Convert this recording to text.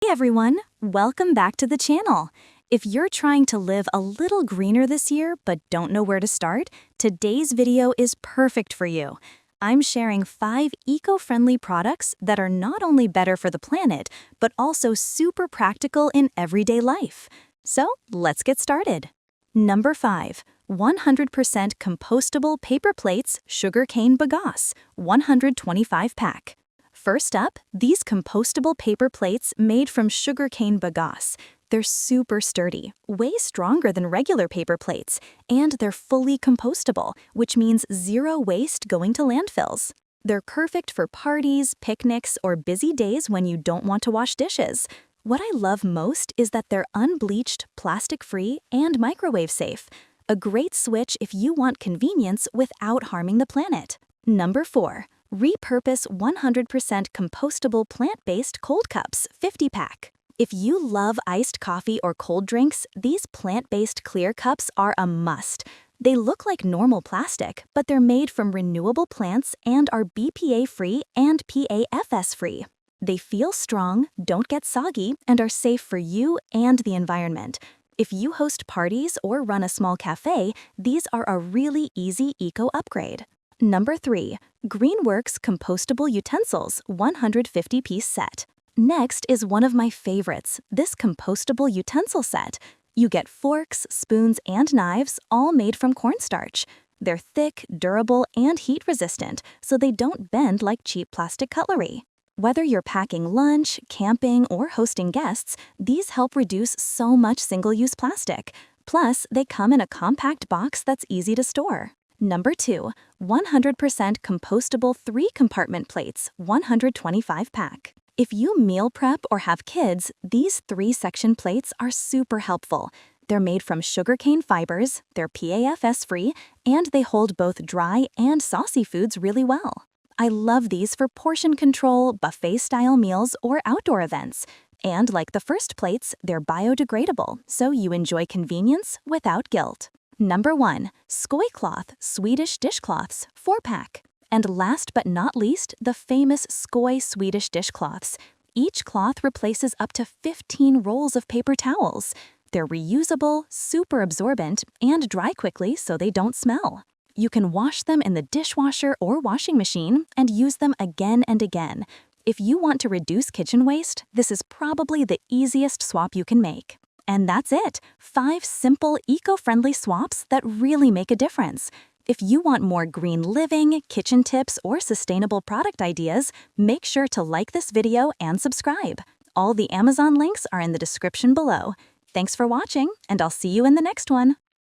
Hey everyone, welcome back to the channel. If you're trying to live a little greener this year but don't know where to start, today's video is perfect for you. I'm sharing 5 eco-friendly products that are not only better for the planet, but also super practical in everyday life. So let's get started. Number 5. 100% compostable paper plates, sugarcane bagasse, 125 pack. First up, these compostable paper plates made from sugarcane bagasse. They're super sturdy, way stronger than regular paper plates, and they're fully compostable, which means zero waste going to landfills. They're perfect for parties, picnics, or busy days when you don't want to wash dishes. What I love most is that they're unbleached, plastic-free, and microwave-safe. A great switch if you want convenience without harming the planet. Number 4. Repurpose 100% compostable plant-based cold cups, 50-pack. If you love iced coffee or cold drinks, these plant-based clear cups are a must. They look like normal plastic, but they're made from renewable plants and are BPA-free and PAFS-free. They feel strong, don't get soggy, and are safe for you and the environment. If you host parties or run a small cafe, these are a really easy eco-upgrade. Number 3. Greenworks Compostable Utensils 150-piece set. Next is one of my favorites, this compostable utensil set. You get forks, spoons, and knives, all made from cornstarch. They're thick, durable, and heat-resistant, so they don't bend like cheap plastic cutlery. Whether you're packing lunch, camping, or hosting guests, these help reduce so much single-use plastic. Plus, they come in a compact box that's easy to store. Number 2. 100% compostable 3-compartment plates, 125 pack. If you meal prep or have kids, these 3-section plates are super helpful. They're made from sugarcane fibers, they're PAFS-free, and they hold both dry and saucy foods really well. I love these for portion control, buffet-style meals, or outdoor events. And like the first plates, they're biodegradable, so you enjoy convenience without guilt. Number 1. Skoy Swedish dishcloths, 4-pack. And last but not least, the famous Skoy Swedish dishcloths. Each cloth replaces up to 15 rolls of paper towels. They're reusable, super absorbent, and dry quickly so they don't smell. You can wash them in the dishwasher or washing machine and use them again and again. If you want to reduce kitchen waste, this is probably the easiest swap you can make. And that's it, 5 simple eco-friendly swaps that really make a difference. If you want more green living, kitchen tips, or sustainable product ideas, make sure to like this video and subscribe. All the Amazon links are in the description below. Thanks for watching, and I'll see you in the next one.